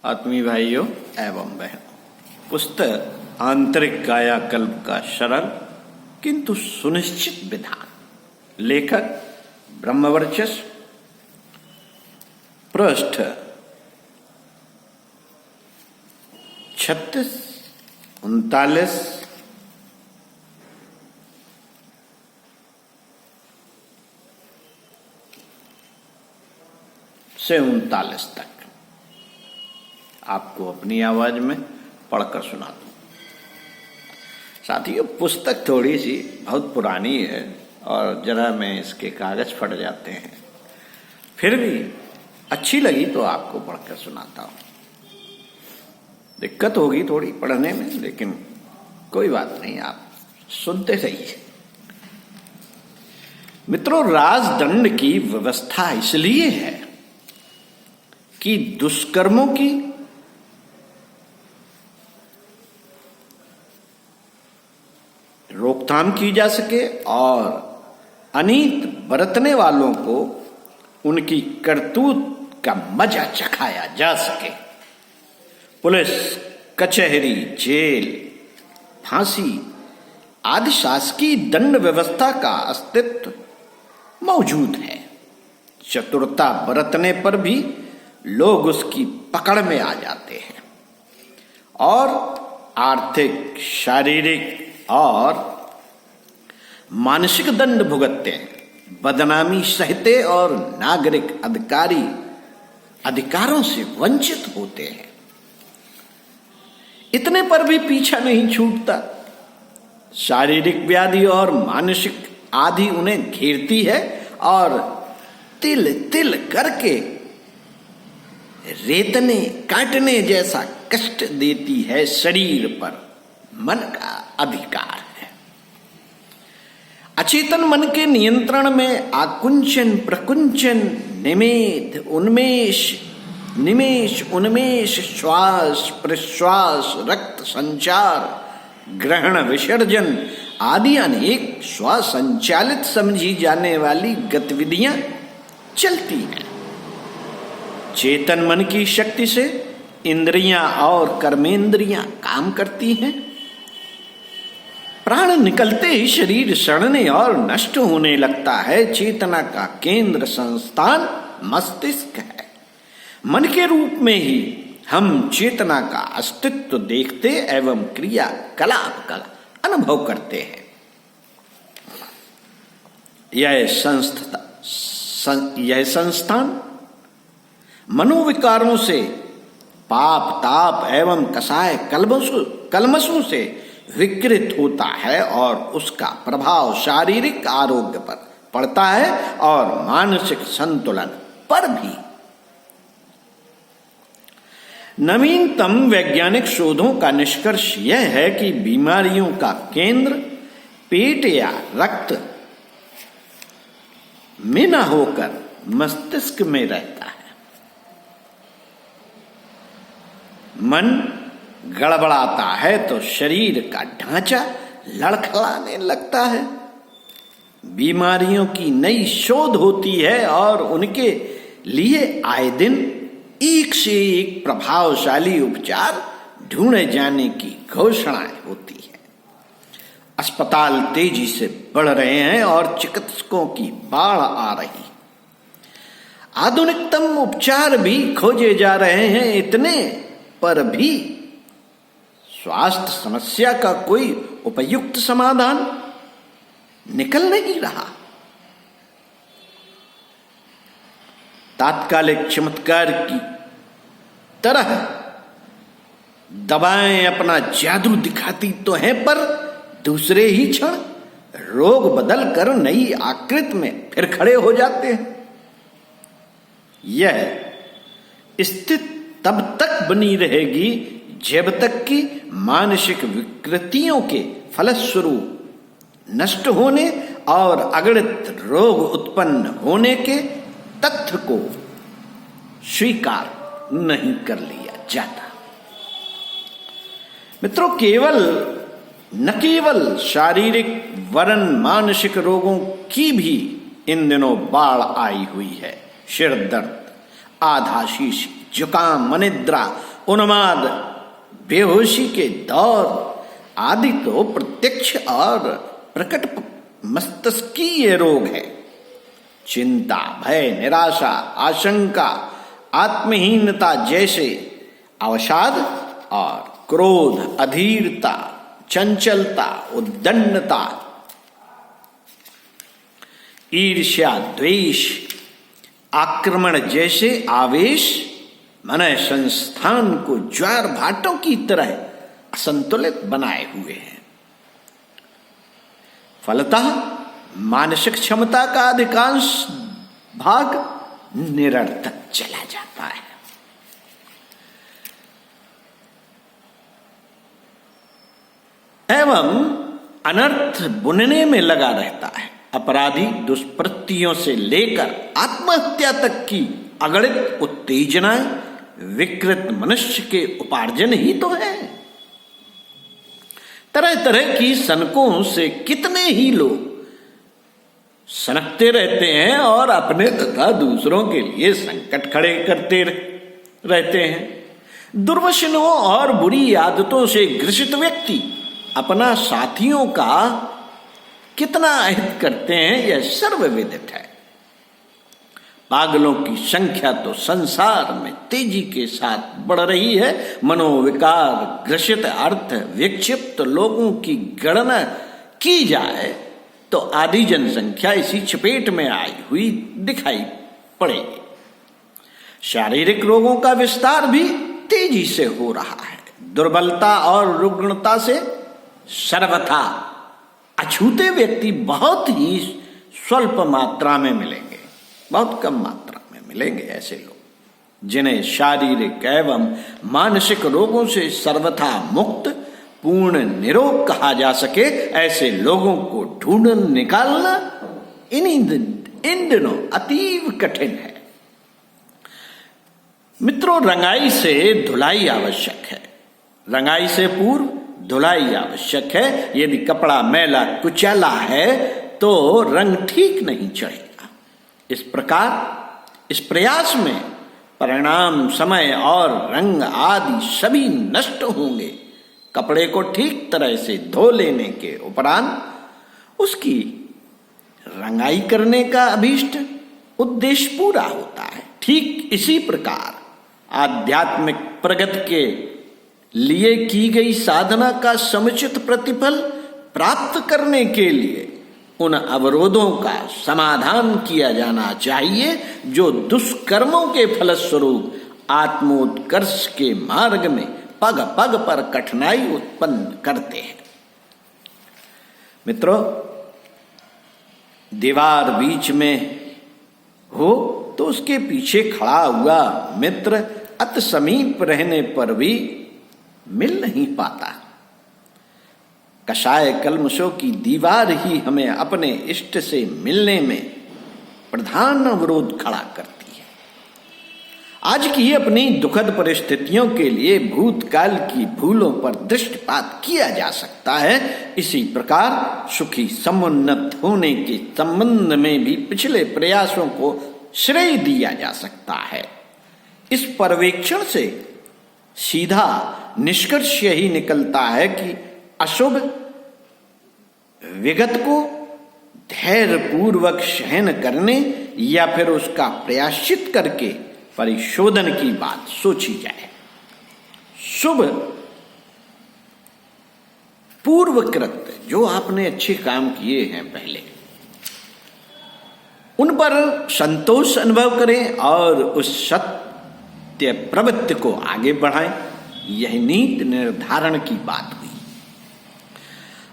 आत्मीय भाइयों एवं बहनों, पुस्तक आंतरिक कायाकल्प का सरल किंतु सुनिश्चित विधान, लेखक ब्रह्मवर्चस्व, पृष्ठ 36, 39 से 39 तक आपको अपनी आवाज में पढ़कर सुना दूं। साथियों, पुस्तक थोड़ी सी बहुत पुरानी है और जरा में इसके कागज फट जाते हैं, फिर भी अच्छी लगी तो आपको पढ़कर सुनाता हूं। दिक्कत होगी थोड़ी पढ़ने में, लेकिन कोई बात नहीं, आप सुनते रहिए। मित्रों, राजदंड की व्यवस्था इसलिए है कि दुष्कर्मों की रोकथाम की जा सके और अनीत बरतने वालों को उनकी करतूत का मजा चखाया जा सके। पुलिस, कचहरी, जेल, फांसी आदि शासकीय दंड व्यवस्था का अस्तित्व मौजूद है। चतुरता बरतने पर भी लोग उसकी पकड़ में आ जाते हैं और आर्थिक, शारीरिक और मानसिक दंड भुगतते हैं, बदनामी सहते और नागरिक अधिकारों से वंचित होते हैं। इतने पर भी पीछा नहीं छूटता। शारीरिक व्याधि और मानसिक आदि उन्हें घेरती है और तिल तिल करके रेतने काटने जैसा कष्ट देती है। शरीर पर मन का अधिकार है। अचेतन मन के नियंत्रण में आकुंचन, प्रकुंचन, निमेश उन्मेष, श्वास प्रश्वास, रक्त संचार, ग्रहण विसर्जन आदि अनेक स्वसंचालित समझी जाने वाली गतिविधियां चलती हैं। चेतन मन की शक्ति से इंद्रियां और कर्मेंद्रियां काम करती हैं। प्राण निकलते ही शरीर सड़ने और नष्ट होने लगता है। चेतना का केंद्र संस्थान मस्तिष्क है। मन के रूप में ही हम चेतना का अस्तित्व देखते एवं क्रियाकलाप का अनुभव करते हैं। यह संस्थान मनोविकारों से, पाप ताप एवं कसाय कलमसों से विकृत होता है और उसका प्रभाव शारीरिक आरोग्य पर पड़ता है और मानसिक संतुलन पर भी। नवीनतम वैज्ञानिक शोधों का निष्कर्ष यह है कि बीमारियों का केंद्र पेट या रक्त में न होकर मस्तिष्क में रहता है। मन गड़बड़ाता है तो शरीर का ढांचा लड़खड़ाने लगता है। बीमारियों की नई शोध होती है और उनके लिए आए दिन एक से एक प्रभावशाली उपचार ढूंढे जाने की घोषणाएं होती है। अस्पताल तेजी से बढ़ रहे हैं और चिकित्सकों की बाढ़ आ रही। आधुनिकतम उपचार भी खोजे जा रहे हैं। इतने पर भी स्वास्थ्य समस्या का कोई उपयुक्त समाधान निकल नहीं रहा। तात्कालिक चमत्कार की तरह दवाएं अपना जादू दिखाती तो हैं, पर दूसरे ही क्षण रोग बदल कर नई आकृति में फिर खड़े हो जाते हैं। यह स्थिति तब तक बनी रहेगी जब तक कि मानसिक विकृतियों के फलस्वरूप नष्ट होने और अगणित रोग उत्पन्न होने के तथ्य को स्वीकार नहीं कर लिया जाता। मित्रों, न केवल शारीरिक वरन मानसिक रोगों की भी इन दिनों बाढ़ आई हुई है। सिर दर्द, आधाशीष, जुकाम, अनिद्रा, उन्माद, बेहोशी के दौर आदि तो प्रत्यक्ष और प्रकट मस्तिष्कीय रोग है। चिंता, भय, निराशा, आशंका, आत्महीनता जैसे अवसाद और क्रोध, अधीरता, चंचलता, उद्दंडता, ईर्ष्या, द्वेष, आक्रमण जैसे आवेश मन संस्थान को ज्वार भाटों की तरह असंतुलित बनाए हुए हैं। फलतः मानसिक क्षमता का अधिकांश भाग निरर्थक चला जाता है। एवं अनर्थ बुनने में लगा रहता है। अपराधी दुष्कृत्यों से लेकर आत्महत्या तक की अगणित उत्तेजनाएं विकृत मनुष्य के उपार्जन ही तो है। तरह तरह की सनकों से कितने ही लोग सनकते रहते हैं और अपने तथा दूसरों के लिए संकट खड़े करते रहते हैं। दुर्व्यसनों और बुरी आदतों से ग्रसित व्यक्ति अपना साथियों का कितना अहित करते हैं, यह सर्वविदित है। पागलों की संख्या तो संसार में तेजी के साथ बढ़ रही है। मनोविकार ग्रसित अर्थ विक्षिप्त लोगों की गणना की जाए तो आधी जनसंख्या इसी चपेट में आई हुई दिखाई पड़ेगी। शारीरिक रोगों का विस्तार भी तेजी से हो रहा है। दुर्बलता और रुग्णता से सर्वथा अछूते व्यक्ति बहुत ही स्वल्प मात्रा में मिलेंगे, बहुत कम मात्रा में मिलेंगे ऐसे लोग जिन्हें शारीरिक एवं मानसिक रोगों से सर्वथा मुक्त पूर्ण निरोग कहा जा सके। ऐसे लोगों को ढूंढ निकालना इन दिनों अतीव कठिन है। मित्रों, रंगाई से धुलाई आवश्यक है। रंगाई से पूर्व धुलाई आवश्यक है। यदि कपड़ा मैला कुचैला है तो रंग ठीक नहीं चढ़ेगा। इस प्रकार इस प्रयास में परिणाम, समय और रंग आदि सभी नष्ट होंगे। कपड़े को ठीक तरह से धो लेने के उपरांत उसकी रंगाई करने का अभीष्ट उद्देश्य पूरा होता है। ठीक इसी प्रकार आध्यात्मिक प्रगति के लिए की गई साधना का समुचित प्रतिफल प्राप्त करने के लिए उन अवरोधों का समाधान किया जाना चाहिए जो दुष्कर्मों के फलस्वरूप आत्मोत्कर्ष के मार्ग में पग पग पर कठिनाई उत्पन्न करते हैं। मित्रों, दीवार बीच में हो तो उसके पीछे खड़ा हुआ मित्र अति समीप रहने पर भी मिल नहीं पाता। कषाय कल्मशों की दीवार ही हमें अपने इष्ट से मिलने में प्रधान अवरोध खड़ा करती है। आज की अपनी दुखद परिस्थितियों के लिए भूतकाल की भूलों पर दृष्टिपात किया जा सकता है। इसी प्रकार सुखी समुन्नत होने के संबंध में भी पिछले प्रयासों को श्रेय दिया जा सकता है। इस पर्यवेक्षण से सीधा निष्कर्ष यही निकलता है कि अशुभ विगत को धैर्य पूर्वक सहन करने या फिर उसका प्रायश्चित करके परिशोधन की बात सोची जाए। शुभ पूर्वकृत जो आपने अच्छे काम किए हैं पहले, उन पर संतोष अनुभव करें और उस सत्य प्रवृत्ति को आगे बढ़ाएं। यह नीति निर्धारण की बात हुई।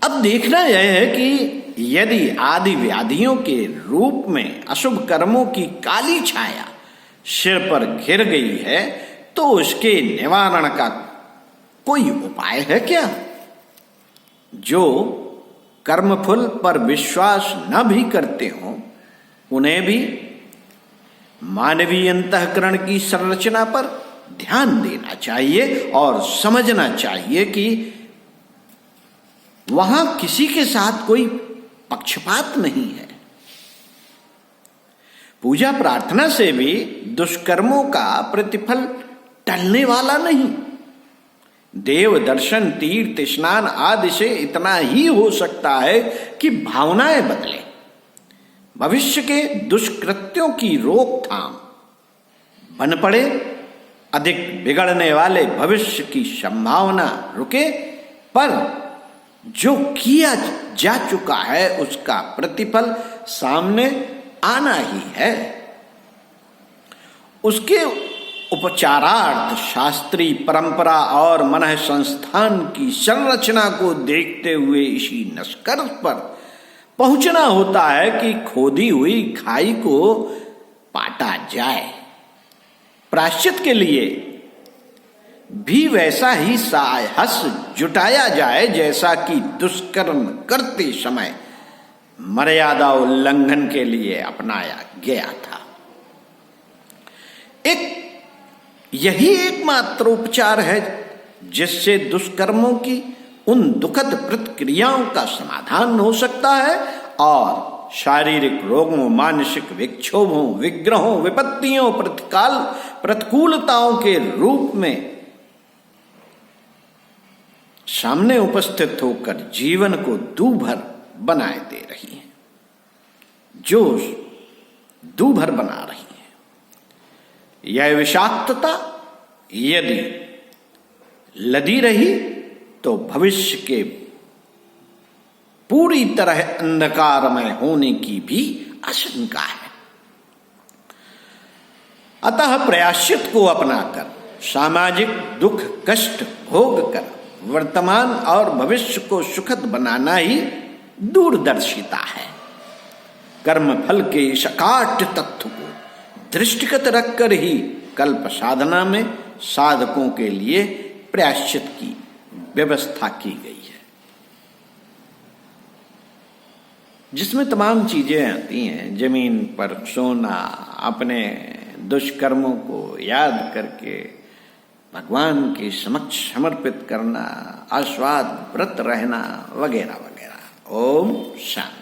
अब देखना यह है कि यदि आदि व्याधियों के रूप में अशुभ कर्मों की काली छाया सिर पर घिर गई है तो उसके निवारण का कोई उपाय है क्या? जो कर्मफल पर विश्वास न भी करते हों उन्हें भी मानवीय अंतःकरण की संरचना पर ध्यान देना चाहिए और समझना चाहिए कि वहां किसी के साथ कोई पक्षपात नहीं है। पूजा प्रार्थना से भी दुष्कर्मों का प्रतिफल टलने वाला नहीं। देव दर्शन, तीर्थ स्नान आदि से इतना ही हो सकता है कि भावनाएं बदले, भविष्य के दुष्कृत्यों की रोकथाम बन पड़े, अधिक बिगड़ने वाले भविष्य की संभावना रुके, पर जो किया जा चुका है उसका प्रतिफल सामने आना ही है। उसके उपचारार्थ शास्त्रीय परंपरा और मन संस्थान की संरचना को देखते हुए इसी निष्कर्ष पर पहुंचना होता है कि खोदी हुई खाई को पाटा जाए। प्रायश्चित के लिए भी वैसा ही साहस जुटाया जाए जैसा कि दुष्कर्म करते समय मर्यादा उल्लंघन के लिए अपनाया गया था। यही एकमात्र उपचार है जिससे दुष्कर्मों की उन दुखद प्रतिक्रियाओं का समाधान हो सकता है और शारीरिक रोगों, मानसिक विक्षोभों, विग्रहों, विपत्तियों, प्रतिकूलताओं के रूप में सामने उपस्थित होकर जीवन को दूभर बनाए दे रही है, जो दूभर बना रही है। यह विषाक्तता यदि लदी रही तो भविष्य के पूरी तरह अंधकारमय होने की भी आशंका है। अतः प्रायश्चित को अपनाकर सामाजिक दुख कष्ट भोग कर वर्तमान और भविष्य को सुखद बनाना ही दूरदर्शिता है। कर्म फल के इस अकाट्य तत्व को दृष्टिगत रखकर ही कल्प साधना में साधकों के लिए प्रायश्चित की व्यवस्था की गई है, जिसमें तमाम चीजें आती हैं। जमीन पर सोना, अपने दुष्कर्मों को याद करके भगवान के समक्ष समर्पित करना, आस्वाद व्रत रहना वगैरह वगैरह। ओम शांति।